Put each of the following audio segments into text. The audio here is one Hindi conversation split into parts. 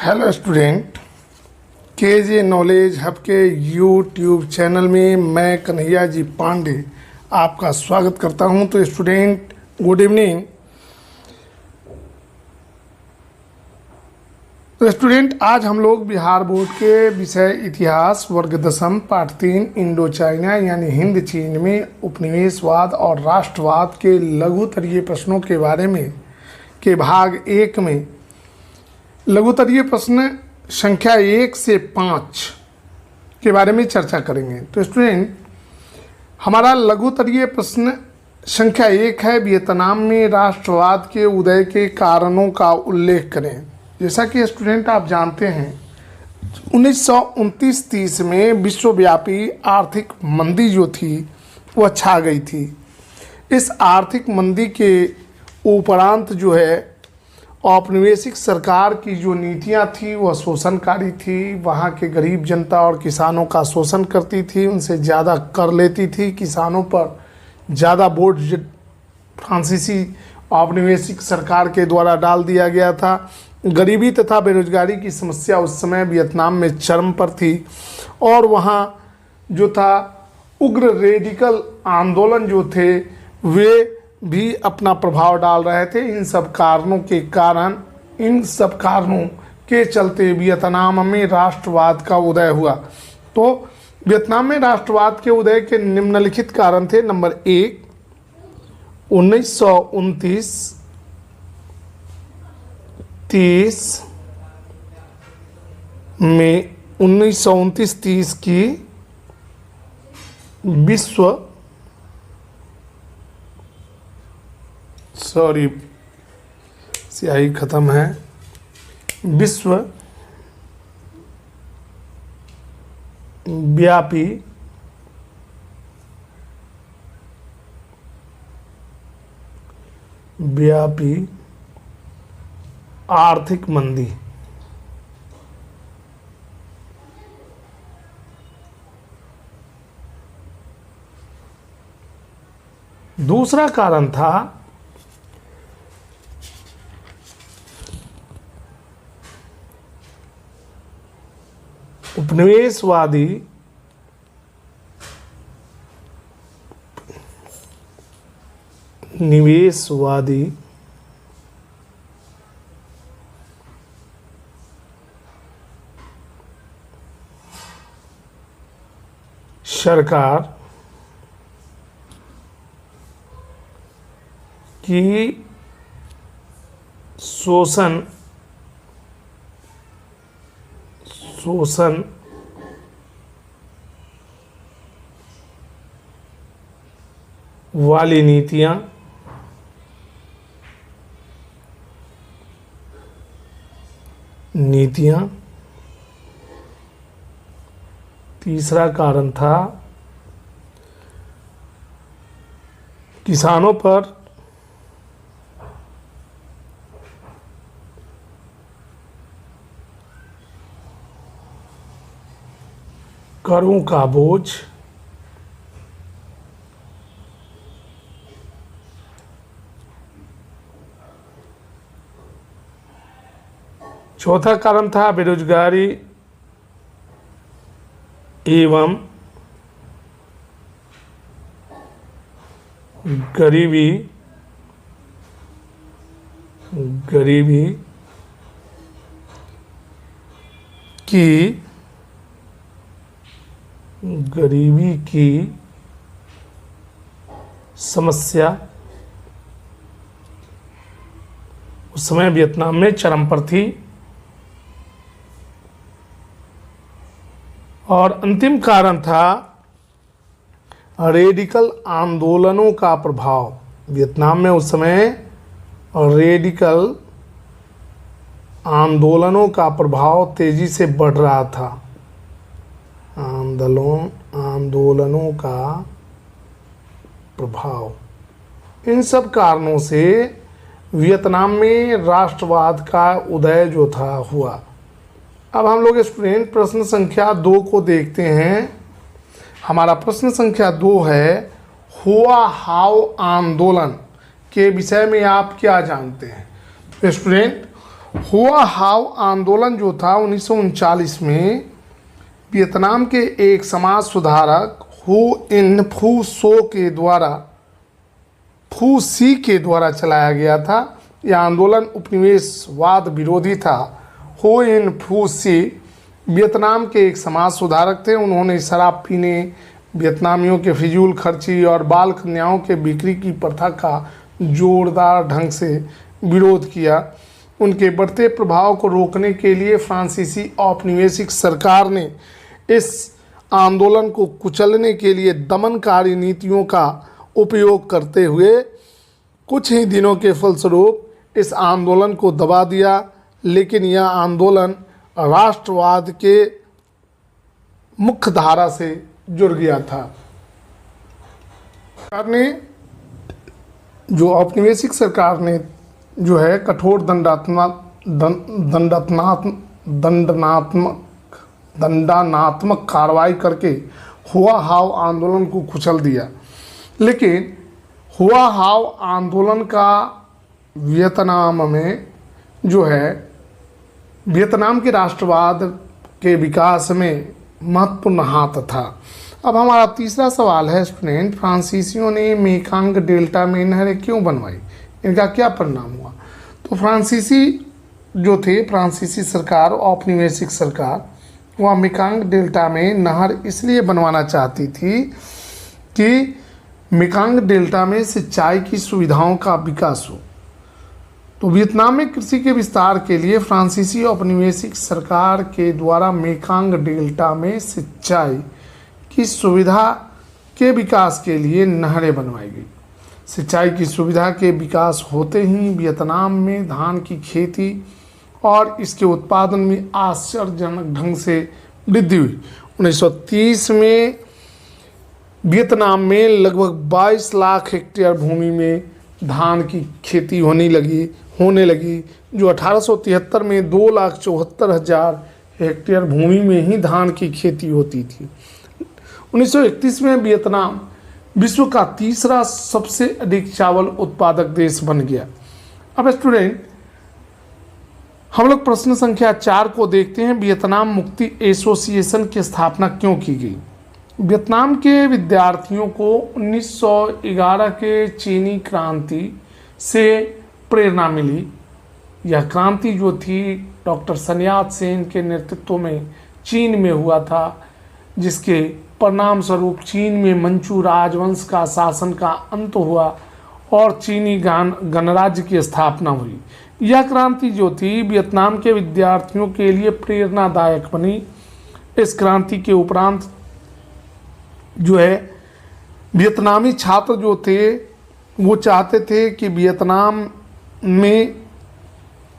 Hello student, KJ knowledge hub के यूट्यूब चैनल में मैं कन्हैया जी पांडे आपका स्वागत करता हूं। तो स्टूडेंट गुड इवनिंग। तो स्टूडेंट आज हम लोग बिहार बोर्ड के विषय इतिहास वर्ग दसम पाठ 3 इंडो चाइना यानी हिंद चीन में उपनिवेशवाद और राष्ट्रवाद के लघुतरीय प्रश्नों के बारे में के भाग 1 में लघुतरीय प्रश्न संख्या 1 से 5 के बारे में चर्चा करेंगे। तो स्टूडेंट हमारा लघुतरीय प्रश्न संख्या 1 है, वियतनाम में राष्ट्रवाद के उदय के कारणों का उल्लेख करें। जैसा कि स्टूडेंट आप जानते हैं 1929-30 में विश्वव्यापी आर्थिक मंदी जो थी वह छा गई थी। इस आर्थिक मंदी के उपरांत जो है औपनिवेशिक सरकार की जो नीतियां थी वह शोषणकारी थी। वहाँ के गरीब जनता और किसानों का शोषण करती थी, उनसे ज़्यादा कर लेती थी, किसानों पर ज़्यादा बोझ फ्रांसीसी औपनिवेशिक सरकार के द्वारा डाल दिया गया था। गरीबी तथा बेरोजगारी की समस्या उस समय वियतनाम में चरम पर थी और वहाँ जो था उग्र रेडिकल आंदोलन जो थे वे भी अपना प्रभाव डाल रहे थे। इन सब कारणों के चलते वियतनाम में राष्ट्रवाद का उदय हुआ। तो वियतनाम में राष्ट्रवाद के उदय के निम्नलिखित कारण थे। नंबर 1, 1929-30 की स्याही खत्म है। विश्व व्यापी आर्थिक मंदी। दूसरा कारण था उपनिवेशवादी सरकार की शोषण वाली नीतियां तीसरा कारण था किसानों पर करों का बोझ। चौथा कारण था बेरोजगारी एवं गरीबी की समस्या उस समय वियतनाम में चरम पर थी। और अंतिम कारण था रेडिकल आंदोलनों का प्रभाव। वियतनाम में उस समय रेडिकल आंदोलनों का प्रभाव तेजी से बढ़ रहा था। आंदोलनों का प्रभाव, इन सब कारणों से वियतनाम में राष्ट्रवाद का उदय जो था हुआ। अब हम लोग स्टूडेंट प्रश्न संख्या 2 को देखते हैं। हमारा प्रश्न संख्या 2 है, हुआ हाउ आंदोलन के विषय में आप क्या जानते हैं? स्टूडेंट हुआ हाव आंदोलन जो था 1939 में वियतनाम के एक समाज सुधारक हु इन फू सो के द्वारा फू सी के द्वारा चलाया गया था। यह आंदोलन उपनिवेशवाद विरोधी था। हु इन फू सी वियतनाम के एक समाज सुधारक थे। उन्होंने शराब पीने, वियतनामियों के फिजूल खर्ची और बाल कन्याओं के बिक्री की प्रथा का जोरदार ढंग से विरोध किया। उनके बढ़ते प्रभाव को रोकने के लिए फ्रांसीसी औपनिवेशिक सरकार ने इस आंदोलन को कुचलने के लिए दमनकारी नीतियों का उपयोग करते हुए कुछ ही दिनों के फलस्वरूप इस आंदोलन को दबा दिया। लेकिन यह आंदोलन राष्ट्रवाद के मुख्य धारा से जुड़ गया था। सरकार ने जो औपनिवेशिक सरकार ने जो है कठोर दंडात्मक कार्रवाई करके हुआ हाव आंदोलन को कुचल दिया। लेकिन हुआ हाव आंदोलन का वियतनाम में जो है वियतनाम के राष्ट्रवाद के विकास में महत्वपूर्ण हाथ था। अब हमारा तीसरा सवाल है स्टूडेंट, फ्रांसीसियों ने मेकांग डेल्टा में नहरें क्यों बनवाई, इनका क्या परिणाम हुआ? तो फ्रांसीसी जो थे, फ्रांसीसी सरकार, औपनिवेशिक सरकार, वह मेकांग डेल्टा में नहर इसलिए बनवाना चाहती थी कि मेकांग डेल्टा में सिंचाई की सुविधाओं का विकास हो। तो वियतनाम में कृषि के विस्तार के लिए फ्रांसीसी औपनिवेशिक सरकार के द्वारा मेकांग डेल्टा में सिंचाई की सुविधा के विकास के लिए नहरें बनवाई गई। सिंचाई की सुविधा के विकास होते ही वियतनाम में धान की खेती और इसके उत्पादन में आश्चर्यजनक ढंग से वृद्धि हुई। 1930 में वियतनाम में लगभग 22 लाख हेक्टेयर भूमि में धान की खेती होने लगी, जो 1873 में 2,74,000 हेक्टेयर भूमि में ही धान की खेती होती थी। 1931 में वियतनाम विश्व का तीसरा सबसे अधिक चावल उत्पादक देश बन गया। अब स्टूडेंट हम लोग प्रश्न संख्या 4 को देखते हैं। वियतनाम मुक्ति एसोसिएशन की स्थापना क्यों की गई? वियतनाम के विद्यार्थियों को 1911 के चीनी क्रांति से प्रेरणा मिली। यह क्रांति जो थी डॉक्टर sun yat-sen के नेतृत्व में चीन में हुआ था, जिसके परिणाम स्वरूप चीन में मंचू राजवंश का शासन का अंत हुआ और चीनी गणराज्य की स्थापना हुई। यह क्रांति जो थी वियतनाम के विद्यार्थियों के लिए प्रेरणादायक बनी। इस क्रांति के उपरांत जो है वियतनामी छात्र जो थे वो चाहते थे कि वियतनाम में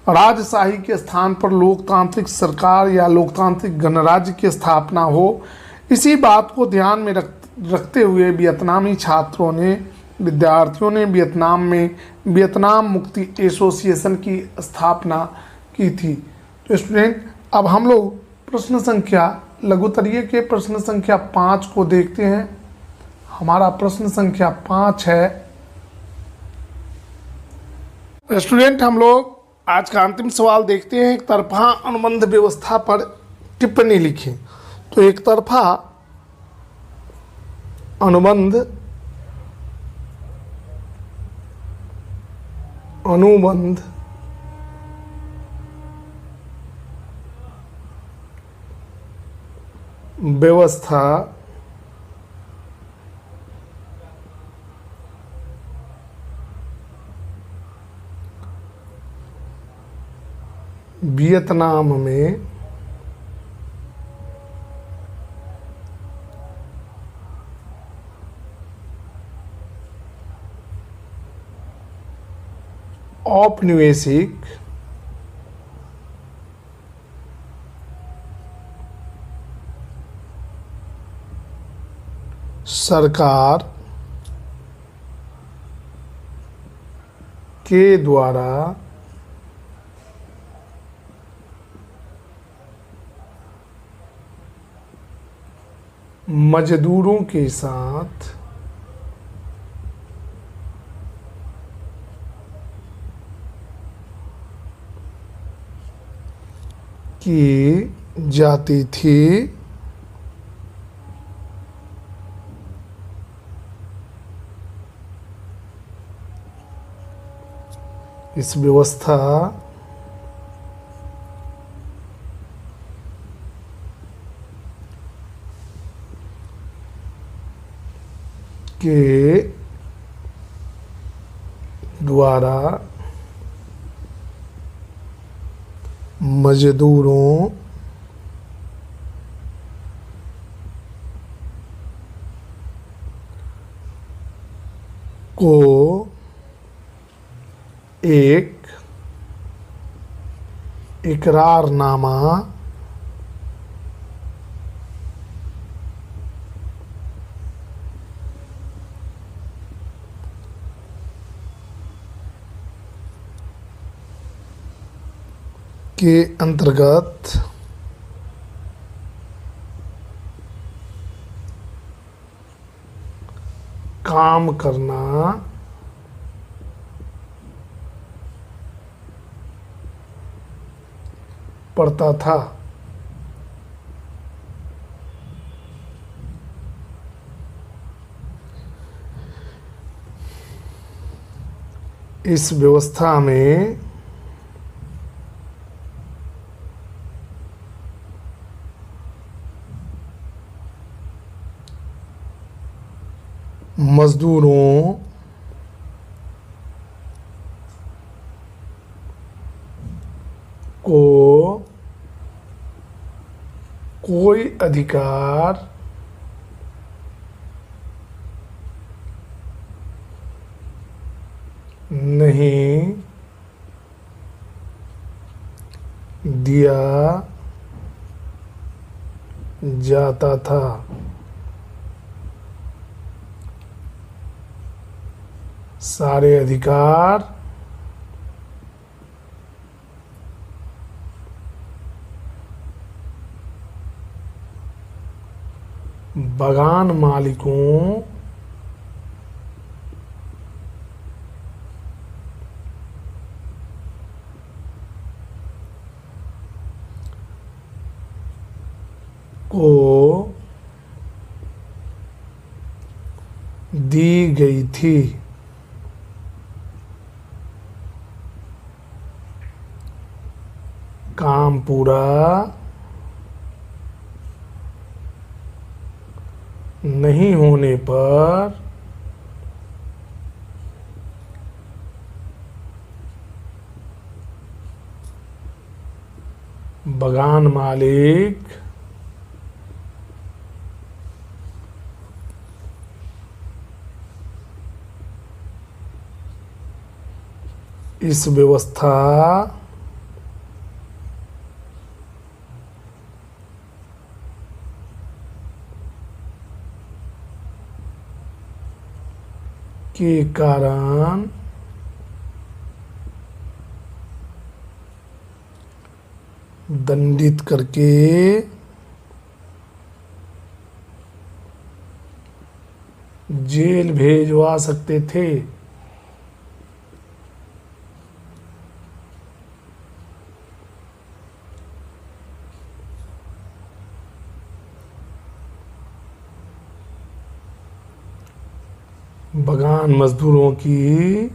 राजशाही के स्थान पर लोकतांत्रिक सरकार या लोकतांत्रिक गणराज्य की स्थापना हो। इसी बात को ध्यान में रखते हुए वियतनामी छात्रों ने, विद्यार्थियों ने वियतनाम में वियतनाम मुक्ति एसोसिएशन की स्थापना की थी। तो स्टूडेंट अब हम लोग प्रश्न संख्या लघुत्तरीय के प्रश्न संख्या 5 को देखते हैं। हमारा प्रश्न संख्या 5 है स्टूडेंट, हम लोग आज का अंतिम सवाल देखते हैं। एक तरफा अनुबंध व्यवस्था पर टिप्पणी लिखें। तो एक तरफा अनुबंध व्यवस्था वियतनाम में औपनिवेशिक सरकार के द्वारा मजदूरों के साथ की जाती थी। इस व्यवस्था के द्वारा मजदूरों को एक इकरारनामा के अंतर्गत काम करना पड़ता था। इस व्यवस्था में मजदूरों को कोई अधिकार नहीं दिया जाता था। सारे अधिकार बागान मालिकों को दी गई थी। काम पूरा नहीं होने पर बागान मालिक इस व्यवस्था के कारण दंडित करके जेल भेजवा सकते थे। बागान मजदूरों की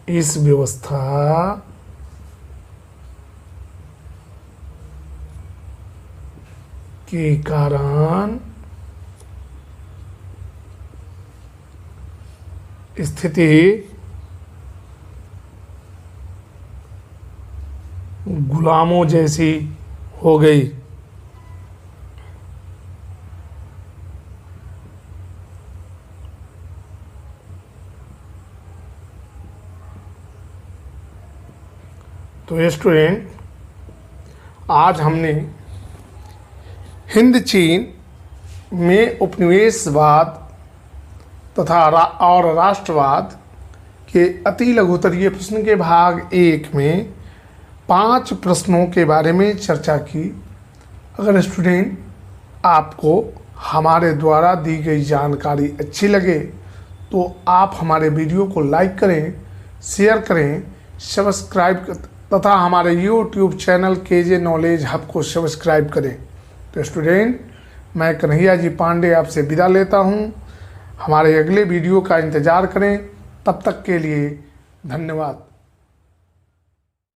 इस व्यवस्था के कारण स्थिति गुलामों जैसी हो गई। तो स्टूडेंट, आज हमने हिंद चीन में उपनिवेशवाद तथा और राष्ट्रवाद के अति लघुत्तरीय प्रश्न के भाग 1 में 5 प्रश्नों के बारे में चर्चा की। अगर स्टूडेंट आपको हमारे द्वारा दी गई जानकारी अच्छी लगे तो आप हमारे वीडियो को लाइक करें, शेयर करें, सब्सक्राइब तथा हमारे YouTube channel KJ knowledge hub को सब्सक्राइब करें। तो स्टूडेंट, मैं कन्हैया जी पांडे आपसे विदा लेता हूं। हमारे अगले वीडियो का इंतज़ार करें। तब तक के लिए धन्यवाद।